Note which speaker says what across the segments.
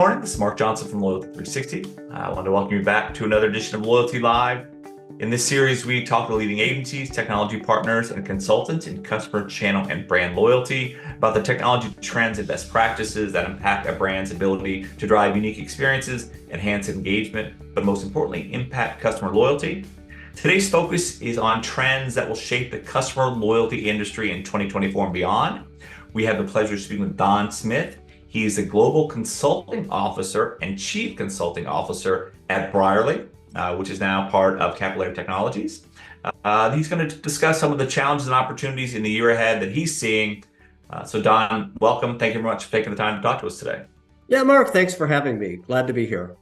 Speaker 1: Morning, this is Mark Johnson from Loyalty360. I want to welcome you back to another edition of Loyalty Live. In this series, we talk to leading agencies, technology partners, and consultants in customer channel and brand loyalty about the technology trends and best practices that impact a brand's ability to drive unique experiences, enhance engagement, but most importantly, impact customer loyalty. Today's focus is on trends that will shape the customer loyalty industry in 2024 and beyond. We have the pleasure of speaking with Don Smith. He's a Global Consulting Officer and Chief Consulting Officer at Brierley, which is now part of Capillary Technologies. He's going to discuss some of the challenges and opportunities in the year ahead that he's seeing. So Don, welcome. Thank you very much for taking the time to talk to us today.
Speaker 2: Yeah, Mark, thanks for having me. Glad to be here.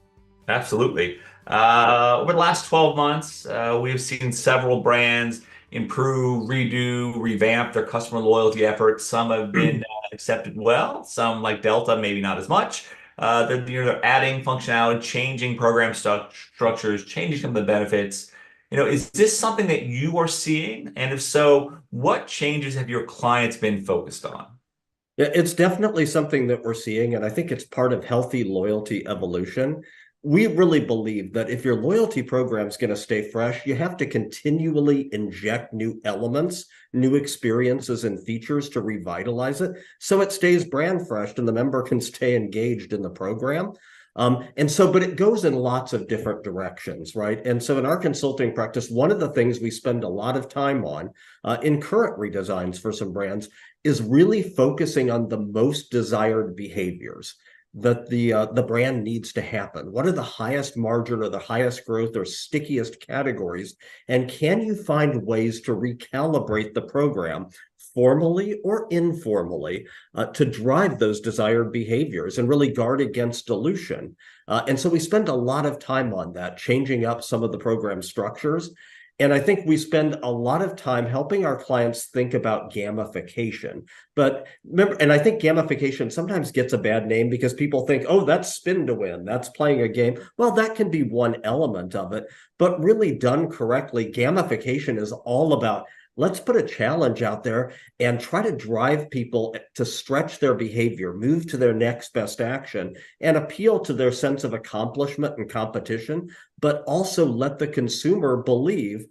Speaker 1: Absolutely. Over the last 12 months, we have seen several brands improve, redo, revamp their customer loyalty efforts. Some have been accepted well, some like Delta, maybe not as much. They're adding functionality, changing program structures, changing some of the benefits. Is this something that you are seeing? And if so, what changes have your clients been focused on?
Speaker 2: Yeah, it's definitely something that we're seeing, and I think it's part of healthy loyalty evolution. We really believe that if your loyalty program is going to stay fresh, you have to continually inject new elements, new experiences and features to revitalize it so it stays brand fresh and the member can stay engaged in the program. But it goes in lots of different directions, right? And so in our consulting practice, one of the things we spend a lot of time on in current redesigns for some brands is really focusing on the most desired behaviors that the brand needs to happen. What are the highest margin or the highest growth or stickiest categories? And can you find ways to recalibrate the program formally or informally to drive those desired behaviors and really guard against dilution? And so we spend a lot of time on that, changing up some of the program structures. And I think we spend a lot of time helping our clients think about gamification. But remember, and I think gamification sometimes gets a bad name because people think, oh, that's spin to win, that's playing a game. Well, that can be one element of it, but really done correctly, gamification is all about let's put a challenge out there and try to drive people to stretch their behavior, move to their next best action, and appeal to their sense of accomplishment and competition, but also let the consumer believe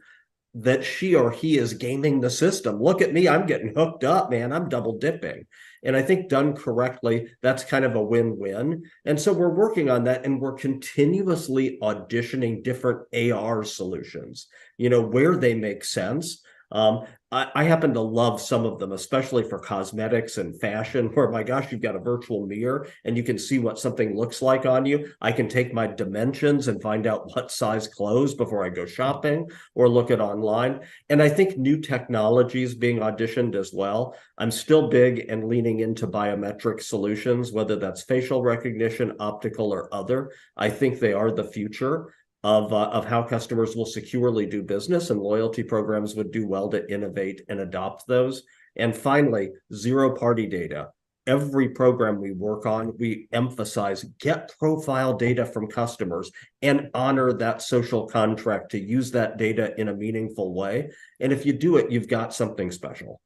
Speaker 2: that she or he is gaming the system. Look at me, I'm getting hooked up, man. I'm double dipping. And I think done correctly, that's kind of a win-win. And so we're working on that, and we're continuously auditioning different AR solutions, where they make sense. I happen to love some of them, especially for cosmetics and fashion, where, my gosh, you've got a virtual mirror and you can see what something looks like on you. I can take my dimensions and find out what size clothes before I go shopping or look at online. And I think new technologies being auditioned as well. I'm still big and leaning into biometric solutions, whether that's facial recognition, optical, or other. I think they are the future of how customers will securely do business, and loyalty programs would do well to innovate and adopt those. And finally, zero-party data. Every program we work on, we emphasize get profile data from customers and honor that social contract to use that data in a meaningful way. And if you do it, you've got something special.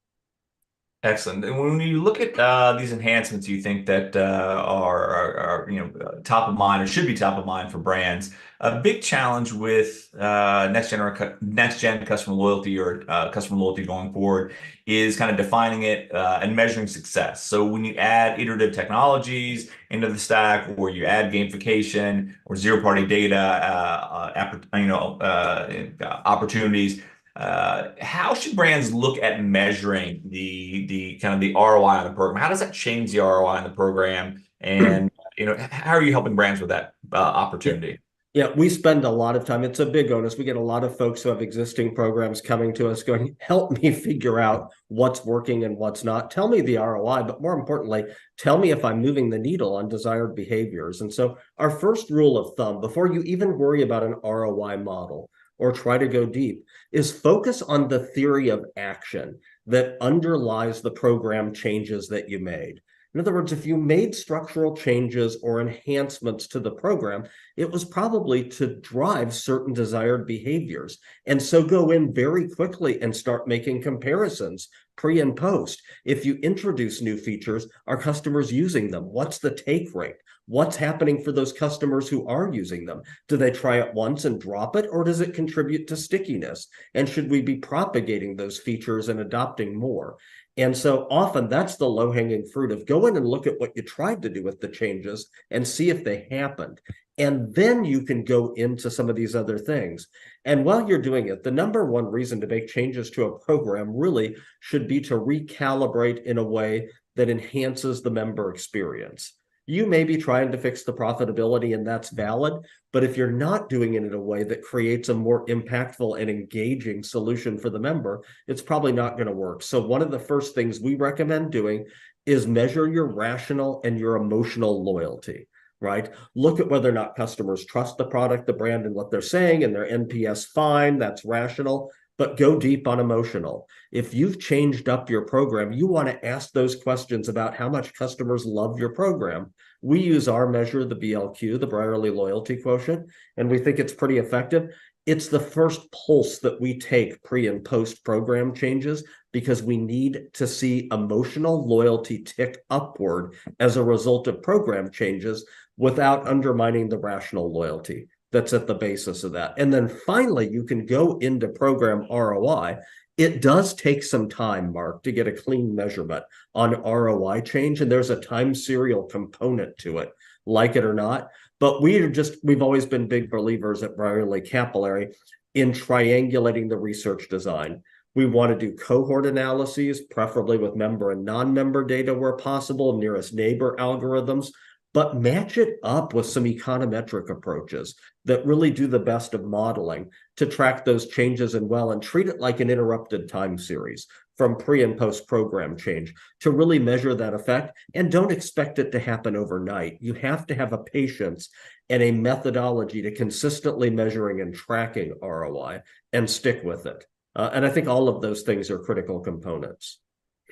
Speaker 1: Excellent. And when you look at these enhancements, you think that are top of mind or should be top of mind for brands. A big challenge with next gen customer loyalty or customer loyalty going forward is kind of defining it and measuring success. So when you add iterative technologies into the stack, or you add gamification or zero-party data, opportunities. How should brands look at measuring the kind of the ROI on the program? How does that change the ROI on the program? And how are you helping brands with that opportunity?
Speaker 2: Yeah, we spend a lot of time. It's a big onus. We get a lot of folks who have existing programs coming to us going, help me figure out what's working and what's not. Tell me the ROI, but more importantly, tell me if I'm moving the needle on desired behaviors. And so our first rule of thumb, before you even worry about an ROI model or try to go deep, is focus on the theory of action that underlies the program changes that you made. In other words, if you made structural changes or enhancements to the program, it was probably to drive certain desired behaviors. And so go in very quickly and start making comparisons pre and post. If you introduce new features, are customers using them? What's the take rate? What's happening for those customers who are using them? Do they try it once and drop it, or does it contribute to stickiness? And should we be propagating those features and adopting more? And so often that's the low-hanging fruit of go in and look at what you tried to do with the changes and see if they happened. And then you can go into some of these other things. And while you're doing it, the number one reason to make changes to a program really should be to recalibrate in a way that enhances the member experience. You may be trying to fix the profitability, and that's valid. But if you're not doing it in a way that creates a more impactful and engaging solution for the member, it's probably not going to work. So one of the first things we recommend doing is measure your rational and your emotional loyalty, right? Look at whether or not customers trust the product, the brand, and what they're saying, and their NPS fine, that's rational. But go deep on emotional. If you've changed up your program, you want to ask those questions about how much customers love your program. We use our measure, the BLQ, the Brierley Loyalty Quotient, and we think it's pretty effective. It's the first pulse that we take pre and post program changes because we need to see emotional loyalty tick upward as a result of program changes without undermining the rational loyalty that's at the basis of that. And then finally, you can go into program ROI. It does take some time, Mark, to get a clean measurement on ROI change. And there's a time serial component to it, like it or not. But we've always been big believers at Brierley Capillary in triangulating the research design. We want to do cohort analyses, preferably with member and non-member data where possible, nearest neighbor algorithms, but match it up with some econometric approaches that really do the best of modeling to track those changes and treat it like an interrupted time series from pre and post program change to really measure that effect. And don't expect it to happen overnight. You have to have a patience and a methodology to consistently measuring and tracking ROI and stick with it. And I think all of those things are critical components.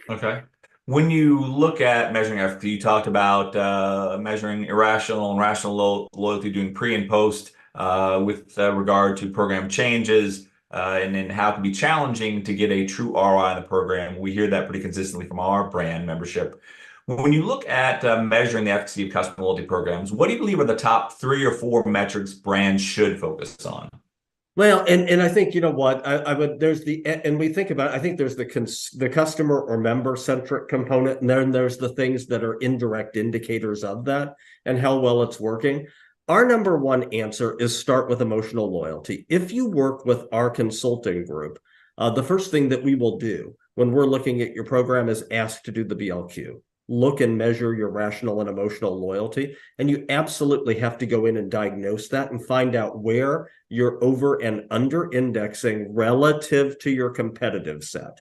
Speaker 1: Okay. When you look at measuring efficacy, you talked about measuring irrational and rational loyalty, doing pre and post with regard to program changes, and then how it can be challenging to get a true ROI on the program. We hear that pretty consistently from our brand membership. When you look at measuring the efficacy of customer loyalty programs, what do you believe are the top 3 or 4 metrics brands should focus on?
Speaker 2: Well, and I think, you know what, I would, there's the, and we think about, I think there's the customer or member centric component, and then there's the things that are indirect indicators of that and how well it's working. Our number one answer is start with emotional loyalty. If you work with our consulting group, the first thing that we will do when we're looking at your program is ask to do the BLQ. Look and measure your rational and emotional loyalty. And you absolutely have to go in and diagnose that and find out where you're over and under indexing relative to your competitive set.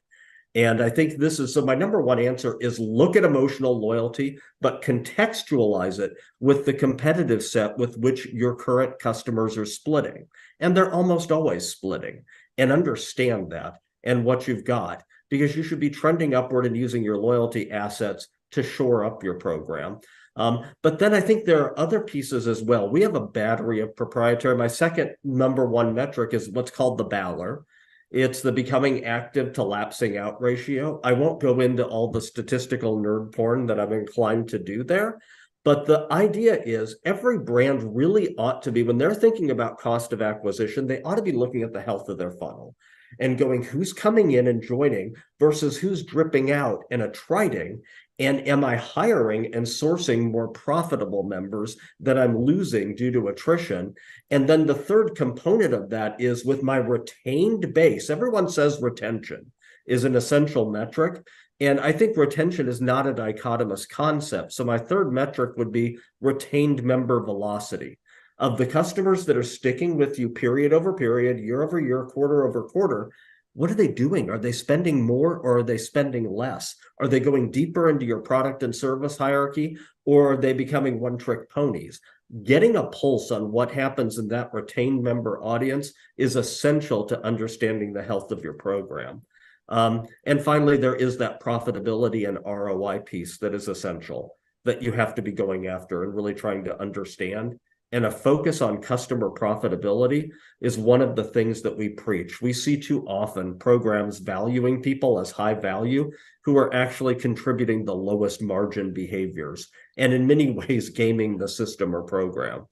Speaker 2: And I think this is, so my number one answer is look at emotional loyalty, but contextualize it with the competitive set with which your current customers are splitting. And they're almost always splitting, and understand that and what you've got, because you should be trending upward and using your loyalty assets to shore up your program. But then I think there are other pieces as well. We have a battery of proprietary. My second number one metric is what's called the Balor. It's the becoming active to lapsing out ratio. I won't go into all the statistical nerd porn that I'm inclined to do there. But the idea is every brand really ought to be, when they're thinking about cost of acquisition, they ought to be looking at the health of their funnel and going, who's coming in and joining versus who's dripping out and attriting. And am I hiring and sourcing more profitable members that I'm losing due to attrition? And then the third component of that is with my retained base. Everyone says retention is an essential metric. And I think retention is not a dichotomous concept. So my third metric would be retained member velocity. Of the customers that are sticking with you period over period, year over year, quarter over quarter, what are they doing? Are they spending more or are they spending less? Are they going deeper into your product and service hierarchy, or are they becoming one-trick ponies? Getting a pulse on what happens in that retained member audience is essential to understanding the health of your program. And finally, there is that profitability and ROI piece that is essential that you have to be going after and really trying to understand and a focus on customer profitability is one of the things that we preach. We see too often programs valuing people as high value who are actually contributing the lowest margin behaviors, and in many ways gaming the system or program.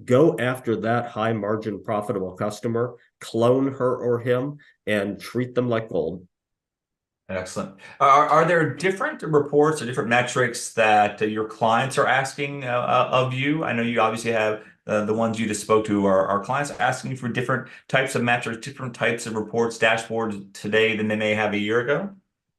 Speaker 2: Go after that high margin profitable customer, clone her or him, and treat them like gold.
Speaker 1: Excellent. Are there different reports or different metrics that your clients are asking of you? I know you obviously have the ones you just spoke to. Are clients asking you for different types of metrics, different types of reports, dashboards today than they may have a year ago?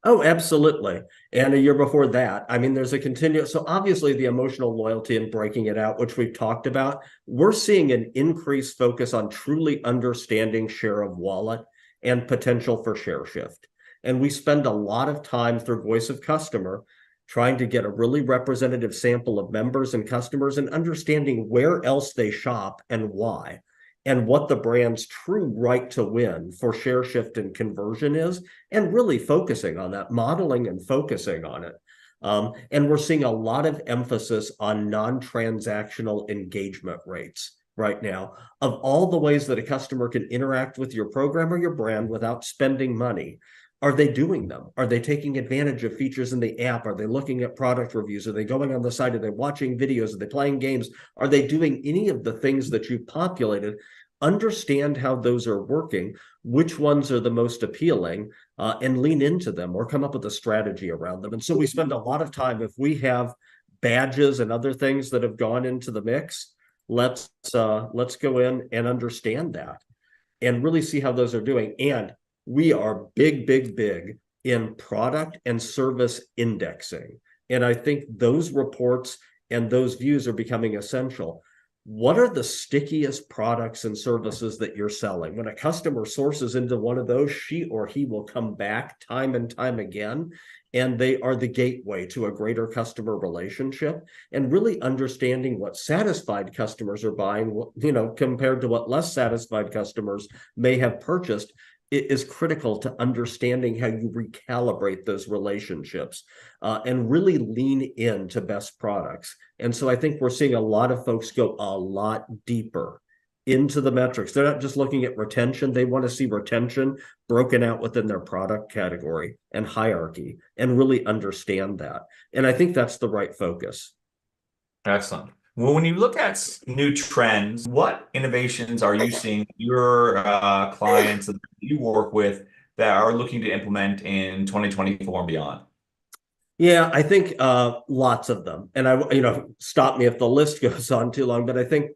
Speaker 2: Oh, absolutely. And a year before that, I mean, there's a continuous. So obviously, the emotional loyalty and breaking it out, which we've talked about, we're seeing an increased focus on truly understanding share of wallet and potential for share shift. And we spend a lot of time through voice of customer trying to get a really representative sample of members and customers and understanding where else they shop and why, and what the brand's true right to win for share shift and conversion is, and really focusing on that, modeling and focusing on it. And we're seeing a lot of emphasis on non-transactional engagement rates right now. Of all the ways that a customer can interact with your program or your brand without spending money, are they doing them? Are they taking advantage of features in the app? Are they looking at product reviews? Are they going on the site? Are they watching videos? Are they playing games? Are they doing any of the things that you populated? Understand how those are working, which ones are the most appealing, and lean into them or come up with a strategy around them. And so we spend a lot of time, if we have badges and other things that have gone into the mix, let's go in and understand that and really see how those are doing. And we are big in product and service indexing. And I think those reports and those views are becoming essential. What are the stickiest products and services that you're selling? When a customer sources into one of those, she or he will come back time and time again, and they are the gateway to a greater customer relationship. And really understanding what satisfied customers are buying, compared to what less satisfied customers may have purchased, it is critical to understanding how you recalibrate those relationships and really lean into best products. And so I think we're seeing a lot of folks go a lot deeper into the metrics. They're not just looking at retention. They want to see retention broken out within their product category and hierarchy and really understand that. And I think that's the right focus.
Speaker 1: Excellent. Well, when you look at new trends, what innovations are you seeing your clients that you work with that are looking to implement in 2024 and beyond?
Speaker 2: Yeah, I think lots of them. And stop me if the list goes on too long, but I think,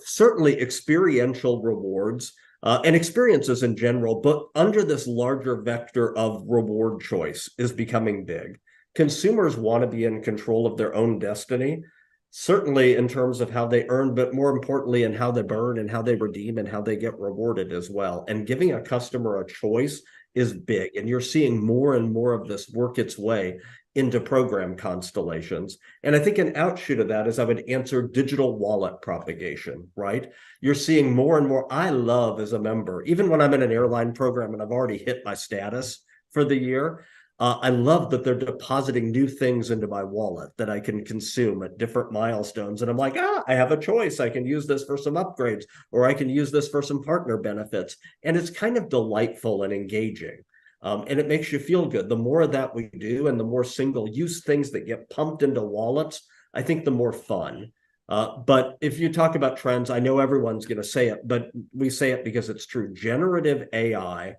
Speaker 2: certainly experiential rewards and experiences in general, but under this larger vector of reward choice is becoming big. Consumers want to be in control of their own destiny, certainly in terms of how they earn, but more importantly, in how they burn and how they redeem and how they get rewarded as well. And giving a customer a choice is big. And you're seeing more and more of this work its way into program constellations. And I think an outshoot of that is I would answer digital wallet propagation, right? You're seeing more and more. I love as a member, even when I'm in an airline program and I've already hit my status for the year, I love that they're depositing new things into my wallet that I can consume at different milestones. And I'm like, I have a choice. I can use this for some upgrades, or I can use this for some partner benefits. And it's kind of delightful and engaging. And it makes you feel good. The more of that we do and the more single use things that get pumped into wallets, I think the more fun. But if you talk about trends, I know everyone's going to say it, but we say it because it's true. Generative AI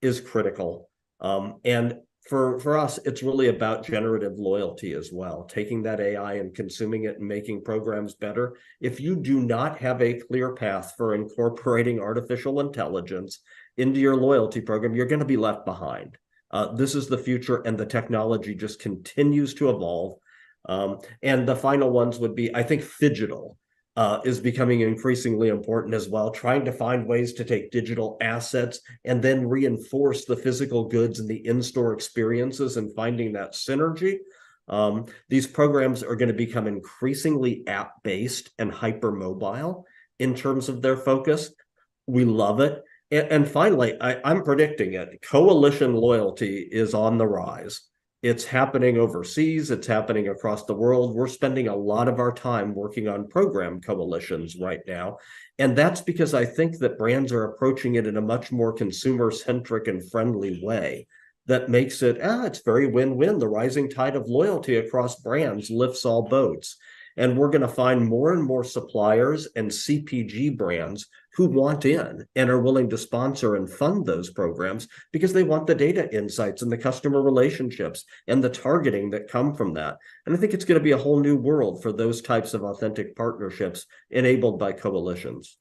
Speaker 2: is critical. And for us, it's really about generative loyalty as well, taking that AI and consuming it and making programs better. If you do not have a clear path for incorporating artificial intelligence into your loyalty program, you're going to be left behind. This is the future, and the technology just continues to evolve. And the final ones would be, I think, phygital. Is becoming increasingly important as well, trying to find ways to take digital assets and then reinforce the physical goods and the in-store experiences and finding that synergy. These programs are going to become increasingly app-based and hyper-mobile in terms of their focus. We love it. And finally, I'm predicting it. Coalition loyalty is on the rise. It's happening overseas. It's happening across the world. We're spending a lot of our time working on program coalitions right now. And that's because I think that brands are approaching it in a much more consumer-centric and friendly way that makes it, it's very win-win. The rising tide of loyalty across brands lifts all boats. And we're going to find more and more suppliers and CPG brands who want in and are willing to sponsor and fund those programs because they want the data insights and the customer relationships and the targeting that come from that. And I think it's going to be a whole new world for those types of authentic partnerships enabled by coalitions.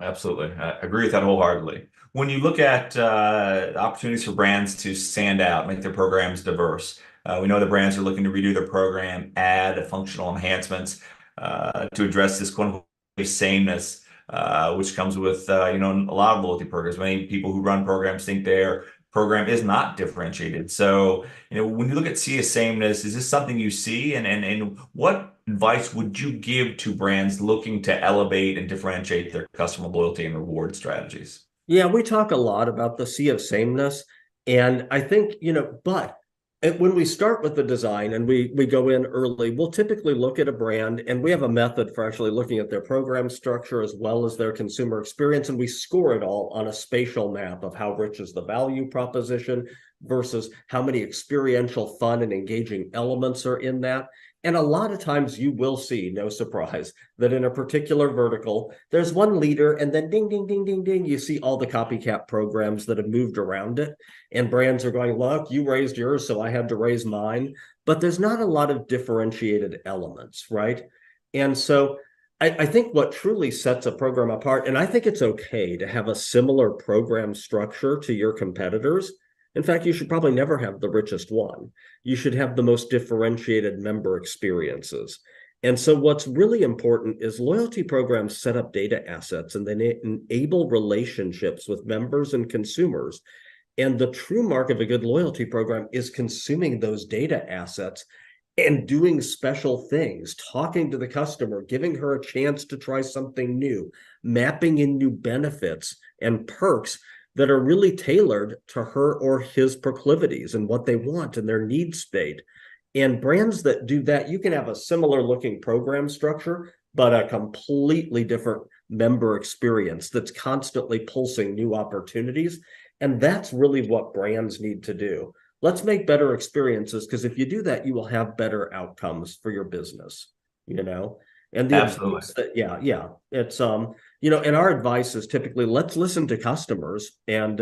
Speaker 1: Absolutely. I agree with that wholeheartedly. When you look at opportunities for brands to stand out, make their programs diverse, we know the brands are looking to redo their program, add functional enhancements to address this quote unquote sameness, which comes with a lot of loyalty programs. Many people who run programs think their program is not differentiated. So, when you look at sea of sameness, is this something you see? And what advice would you give to brands looking to elevate and differentiate their customer loyalty and reward strategies?
Speaker 2: Yeah, we talk a lot about the sea of sameness. And I think, but when we start with the design and we go in early, we'll typically look at a brand and we have a method for actually looking at their program structure as well as their consumer experience. And we score it all on a spatial map of how rich is the value proposition versus how many experiential, fun, and engaging elements are in that. And a lot of times you will see, no surprise, that in a particular vertical, there's one leader and then ding, ding, ding, ding, ding, you see all the copycat programs that have moved around it. And brands are going, look, you raised yours, so I had to raise mine. But there's not a lot of differentiated elements, right? And so I think what truly sets a program apart, and I think it's okay to have a similar program structure to your competitors. In fact, you should probably never have the richest one. You should have the most differentiated member experiences. And so what's really important is loyalty programs set up data assets and they enable relationships with members and consumers. And the true mark of a good loyalty program is consuming those data assets and doing special things, talking to the customer, giving her a chance to try something new, mapping in new benefits and perks that are really tailored to her or his proclivities and what they want and their need state. And brands that do that, you can have a similar looking program structure, but a completely different member experience that's constantly pulsing new opportunities. And that's really what brands need to do. Let's make better experiences, because if you do that, you will have better outcomes for your business, And the
Speaker 1: Absolutely.
Speaker 2: advice that, it's and our advice is typically let's listen to customers and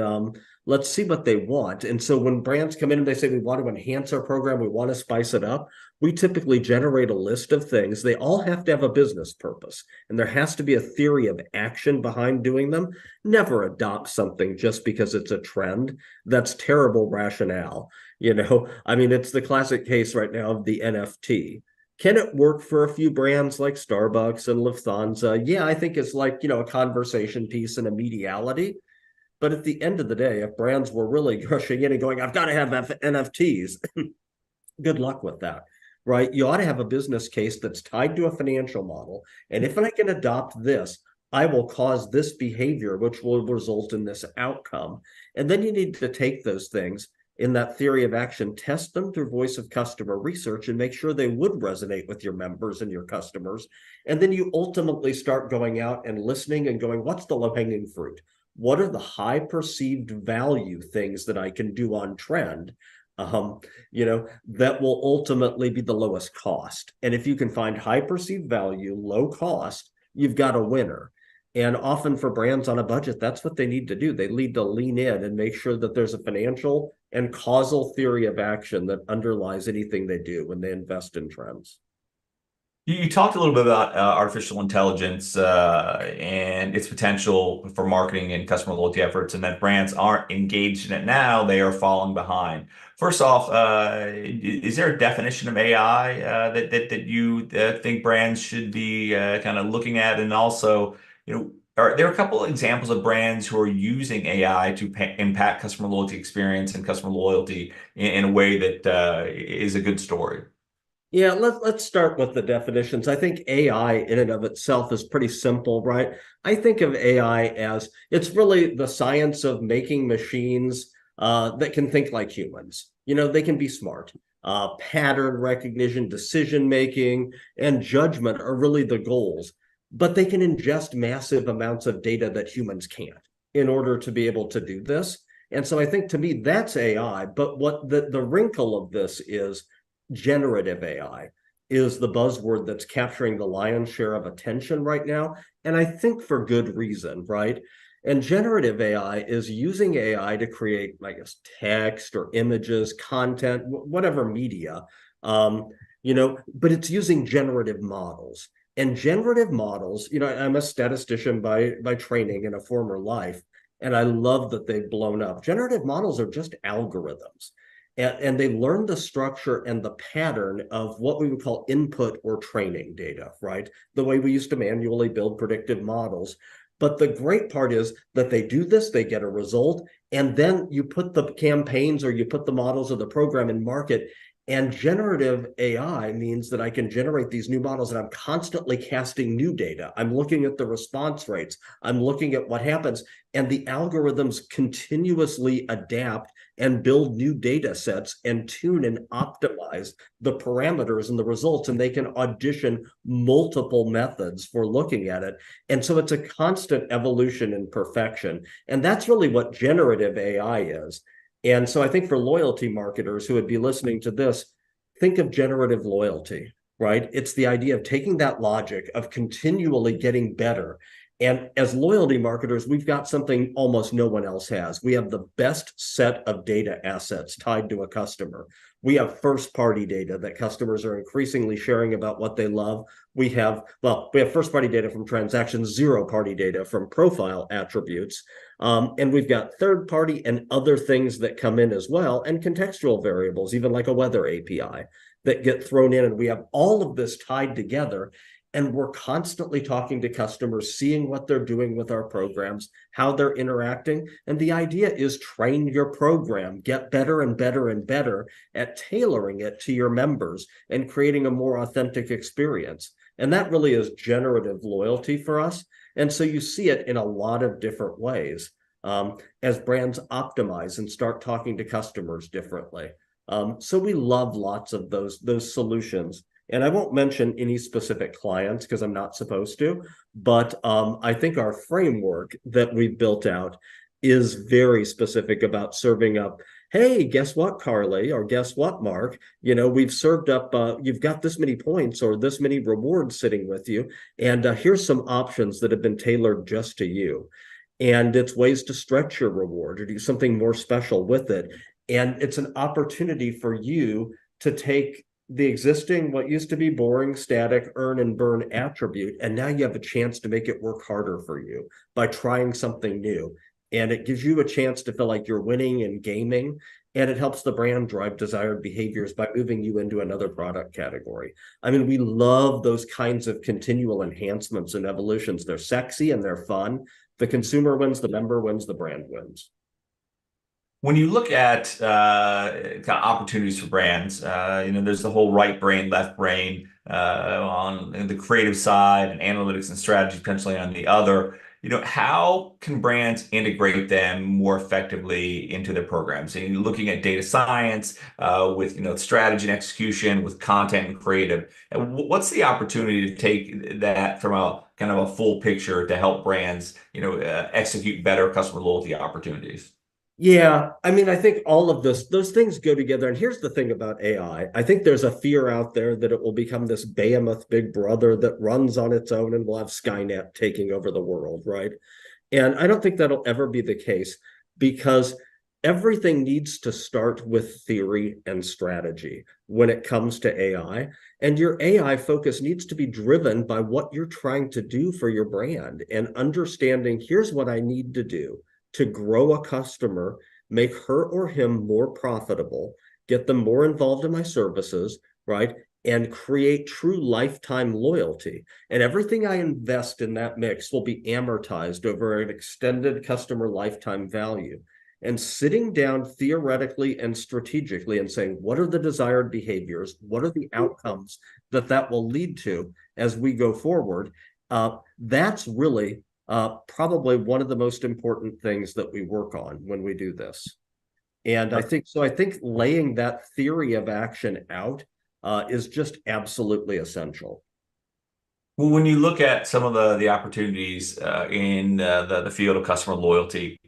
Speaker 2: let's see what they want. And so when brands come in and they say we want to enhance our program, we want to spice it up, we typically generate a list of things. They all have to have a business purpose, and there has to be a theory of action behind doing them. Never adopt something just because it's a trend. That's terrible rationale. I mean, it's the classic case right now of the NFT. Can it work for a few brands like Starbucks and Lufthansa? Yeah, I think it's like, a conversation piece and a mediality. But at the end of the day, if brands were really rushing in and going, I've got to have NFTs, good luck with that, right? You ought to have a business case that's tied to a financial model. And if I can adopt this, I will cause this behavior, which will result in this outcome. And then you need to take those things in that theory of action, test them through voice of customer research and make sure they would resonate with your members and your customers. And then you ultimately start going out and listening and going, what's the low-hanging fruit? What are the high perceived value things that I can do on trend, that will ultimately be the lowest cost? And if you can find high perceived value, low cost, you've got a winner. And often for brands on a budget, that's what they need to do. They need to lean in and make sure that there's a financial and causal theory of action that underlies anything they do when they invest in trends.
Speaker 1: You talked a little bit about artificial intelligence and its potential for marketing and customer loyalty efforts, and that brands aren't engaged in it now, they are falling behind. First off, is there a definition of AI that you think brands should be kind of looking at? And also, are there a couple of examples of brands who are using AI to impact customer loyalty experience and customer loyalty in a way that is a good story?
Speaker 2: Yeah, let's start with the definitions. I think AI in and of itself is pretty simple, right? I think of AI as it's really the science of making machines that can think like humans. They can be smart. Pattern recognition, decision making, and judgment are really the goals, but they can ingest massive amounts of data that humans can't in order to be able to do this. And so I think to me, that's AI. But what the wrinkle of this is generative AI is the buzzword that's capturing the lion's share of attention right now. And I think for good reason, right? And generative AI is using AI to create, I guess, text or images, content, whatever media, but it's using generative models. And generative models, I'm a statistician by training in a former life, and I love that they've blown up. Generative models are just algorithms. And they learn the structure and the pattern of what we would call input or training data, right? The way we used to manually build predictive models. But the great part is that they do this, they get a result, and then you put the campaigns or you put the models of the program in market. And generative AI means that I can generate these new models and I'm constantly casting new data. I'm looking at the response rates. I'm looking at what happens. And the algorithms continuously adapt and build new data sets and tune and optimize the parameters and the results. And they can audition multiple methods for looking at it. And so it's a constant evolution and perfection. And that's really what generative AI is. And so I think for loyalty marketers who would be listening to this, think of generative loyalty, right? It's the idea of taking that logic of continually getting better. And as loyalty marketers, we've got something almost no one else has. We have the best set of data assets tied to a customer. We have first-party data that customers are increasingly sharing about what they love. We have first-party data from transactions, zero-party data from profile attributes. And we've got third-party and other things that come in as well, and contextual variables, even like a weather API that get thrown in. And we have all of this tied together. And we're constantly talking to customers, seeing what they're doing with our programs, how they're interacting. And the idea is train your program, get better and better and better at tailoring it to your members and creating a more authentic experience. And that really is generative loyalty for us. And so you see it in a lot of different ways as brands optimize and start talking to customers differently. So we love lots of those solutions. And I won't mention any specific clients because I'm not supposed to, but I think our framework that we built out is very specific about serving up, hey, guess what, Carly, or guess what, Mark, we've served up, you've got this many points or this many rewards sitting with you, and here's some options that have been tailored just to you. And it's ways to stretch your reward or do something more special with it. And it's an opportunity for you to take the existing, what used to be boring, static, earn and burn attribute, and now you have a chance to make it work harder for you by trying something new. And it gives you a chance to feel like you're winning in gaming, and it helps the brand drive desired behaviors by moving you into another product category. I mean, we love those kinds of continual enhancements and evolutions. They're sexy and they're fun. The consumer wins, the member wins, the brand wins.
Speaker 1: When you look at kind of opportunities for brands, there's the whole right brain, left brain on the creative side and analytics and strategy potentially on the other. How can brands integrate them more effectively into their programs? And you're looking at data science with strategy and execution, with content and creative. And what's the opportunity to take that from a kind of a full picture to help brands, execute better customer loyalty opportunities?
Speaker 2: Yeah, I mean, I think all of those things go together. And here's the thing about AI. I think there's a fear out there that it will become this behemoth big brother that runs on its own and will have Skynet taking over the world, right? And I don't think that'll ever be the case because everything needs to start with theory and strategy when it comes to AI. And your AI focus needs to be driven by what you're trying to do for your brand and understanding, here's what I need to do to grow a customer, make her or him more profitable, get them more involved in my services, right? And create true lifetime loyalty. And everything I invest in that mix will be amortized over an extended customer lifetime value. And sitting down theoretically and strategically and saying, what are the desired behaviors? What are the outcomes that will lead to as we go forward? That's really probably one of the most important things that we work on when we do this. And I think laying that theory of action out is just absolutely essential.
Speaker 1: Well, when you look at some of the opportunities in the field of customer loyalty,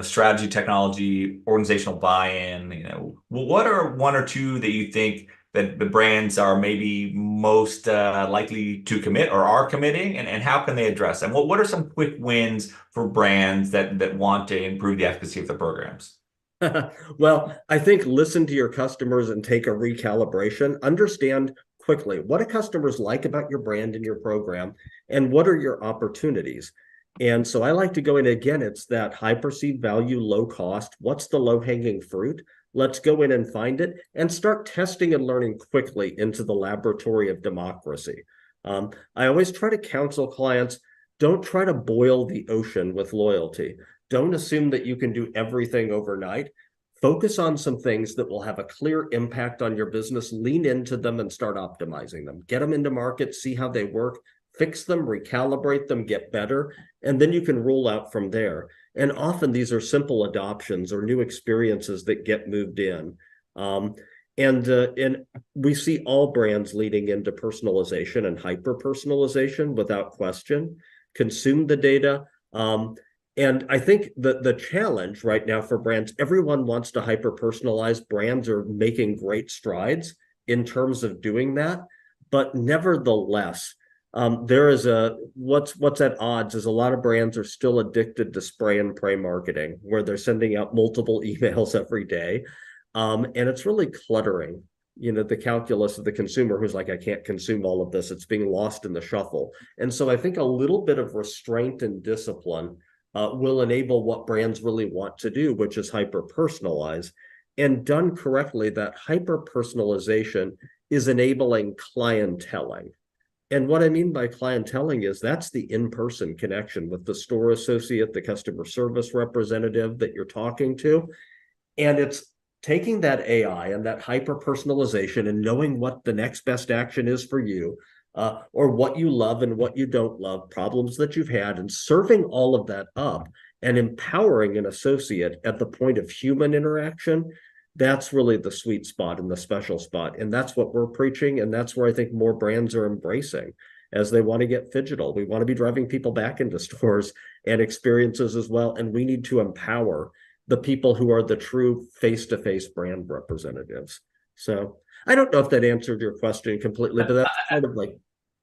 Speaker 1: strategy, technology, organizational buy-in, what are one or two that you think that the brands are maybe most likely to commit or are committing, and how can they address them? What are some quick wins for brands that want to improve the efficacy of their programs?
Speaker 2: Well, I think listen to your customers and take a recalibration. Understand quickly what do customers like about your brand and your program, and what are your opportunities. And so I like to go in again, it's that high perceived value, low cost. What's the low hanging fruit? Let's go in and find it and start testing and learning quickly into the laboratory of democracy. I always try to counsel clients, don't try to boil the ocean with loyalty. Don't assume that you can do everything overnight. Focus on some things that will have a clear impact on your business. Lean into them and start optimizing them. Get them into market, see how they work, fix them, recalibrate them, get better, and then you can roll out from there. And often these are simple adoptions or new experiences that get moved in. And we see all brands leading into personalization and hyper personalization without question. Consume the data. And I think the challenge right now for brands, everyone wants to hyper personalize. Brands are making great strides in terms of doing that, but nevertheless, there is what's at odds is a lot of brands are still addicted to spray and pray marketing, where they're sending out multiple emails every day, and it's really cluttering. The calculus of the consumer who's like, I can't consume all of this. It's being lost in the shuffle. And so I think a little bit of restraint and discipline will enable what brands really want to do, which is hyper personalize. And done correctly, that hyper personalization is enabling clienteling. And what I mean by clienteling is that's the in-person connection with the store associate, the customer service representative that you're talking to. And it's taking that AI and that hyper personalization and knowing what the next best action is for you, or what you love and what you don't love, problems that you've had, and serving all of that up and empowering an associate at the point of human interaction. That's really the sweet spot and the special spot. And that's what we're preaching. And that's where I think more brands are embracing as they want to get phygital. We want to be driving people back into stores and experiences as well. And we need to empower the people who are the true face-to-face brand representatives. So I don't know if that answered your question completely, but that's kind of like.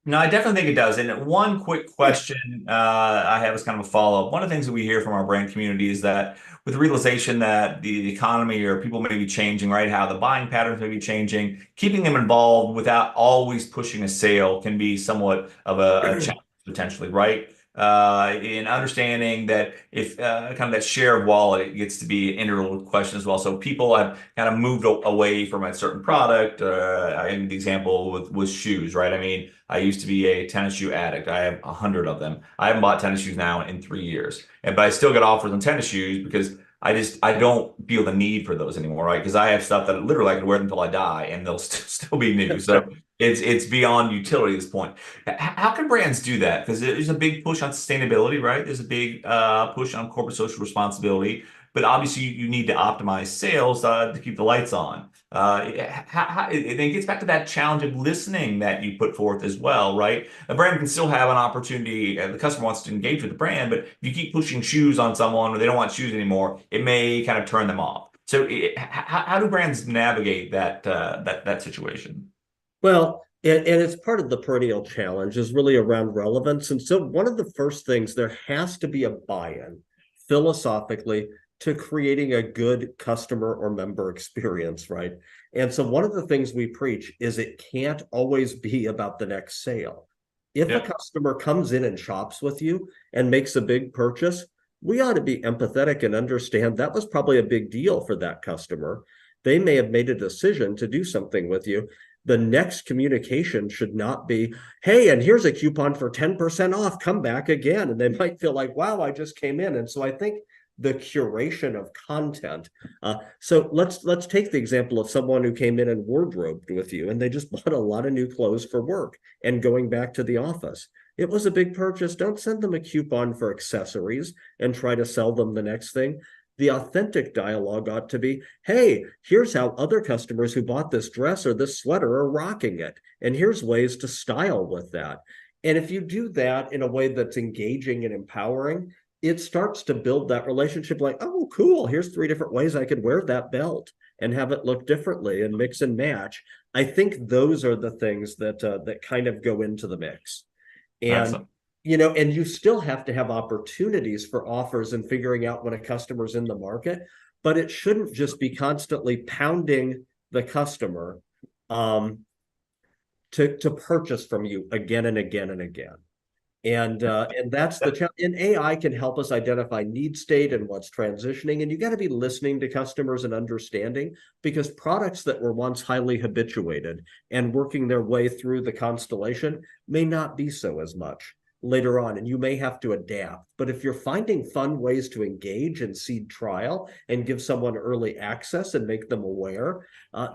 Speaker 1: No, I definitely think it does. And one quick question I have is kind of a follow-up. One of the things that we hear from our brand community is that with the realization that the economy or people may be changing, right? How the buying patterns may be changing, keeping them involved without always pushing a sale can be somewhat of a challenge potentially, right? In understanding that if kind of that share of wallet gets to be an integral question as well. So people have kind of moved away from a certain product. And the example was shoes, right? I mean, I used to be a tennis shoe addict. I have 100 of them. I haven't bought tennis shoes now in 3 years, but I still get offers on tennis shoes because I don't feel the need for those anymore, right? Because I have stuff that literally I can wear them until I die and they'll still be new. So it's beyond utility at this point. How can brands do that? Because there's a big push on sustainability, right? There's a big push on corporate social responsibility, but obviously you need to optimize sales to keep the lights on. It gets back to that challenge of listening that you put forth as well, right? A brand can still have an opportunity. The customer wants to engage with the brand, but if you keep pushing shoes on someone or they don't want shoes anymore, it may kind of turn them off. So, how do brands navigate that situation?
Speaker 2: Well, and it's part of the perennial challenge is really around relevance. And so one of the first things, there has to be a buy-in philosophically to creating a good customer or member experience, right? And so one of the things we preach is it can't always be about the next sale. If a
Speaker 1: Yep.
Speaker 2: customer comes in and shops with you and makes a big purchase, we ought to be empathetic and understand that was probably a big deal for that customer. They may have made a decision to do something with you. The next communication should not be, hey, and here's a coupon for 10% off, come back again. And they might feel like, wow, I just came in. And so I think the curation of content. So let's take the example of someone who came in and wardrobed with you, and they just bought a lot of new clothes for work and going back to the office. It was a big purchase. Don't send them a coupon for accessories and try to sell them the next thing. The authentic dialogue ought to be, hey, here's how other customers who bought this dress or this sweater are rocking it. And here's ways to style with that. And if you do that in a way that's engaging and empowering, it starts to build that relationship like, oh, cool, here's 3 different ways I could wear that belt and have it look differently and mix and match. I think those are the things that kind of go into the mix. And
Speaker 1: Excellent.
Speaker 2: and you still have to have opportunities for offers and figuring out when a customer's in the market, but it shouldn't just be constantly pounding the customer to purchase from you again and again and again. And that's the challenge. And AI can help us identify need state and what's transitioning. And you got to be listening to customers and understanding, because products that were once highly habituated and working their way through the constellation may not be so as much later on, and you may have to adapt. But if you're finding fun ways to engage and seed trial and give someone early access and make them aware,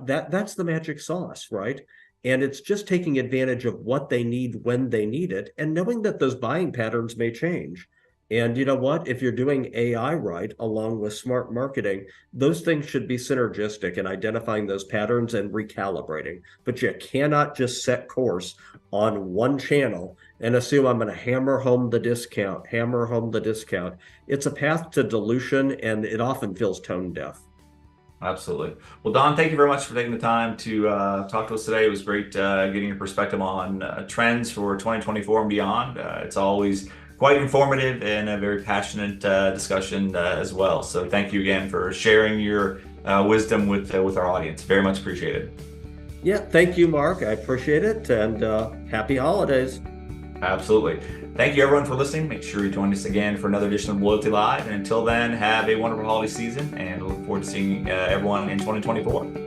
Speaker 2: that's the magic sauce, right? And it's just taking advantage of what they need when they need it, and knowing that those buying patterns may change. And you know what? If you're doing AI right, along with smart marketing, those things should be synergistic in identifying those patterns and recalibrating. But you cannot just set course on one channel and assume I'm going to hammer home the discount. It's a path to dilution, and it often feels tone deaf.
Speaker 1: Absolutely. Well, Don, thank you very much for taking the time to talk to us today. It was great getting your perspective on trends for 2024 and beyond. It's always quite informative and a very passionate discussion as well. So thank you again for sharing your wisdom with our audience. Very much appreciated.
Speaker 2: Yeah, thank you, Mark. I appreciate it, and happy holidays.
Speaker 1: Absolutely. Thank you, everyone, for listening. Make sure you join us again for another edition of Loyalty Live. And until then, have a wonderful holiday season, and look forward to seeing everyone in 2024.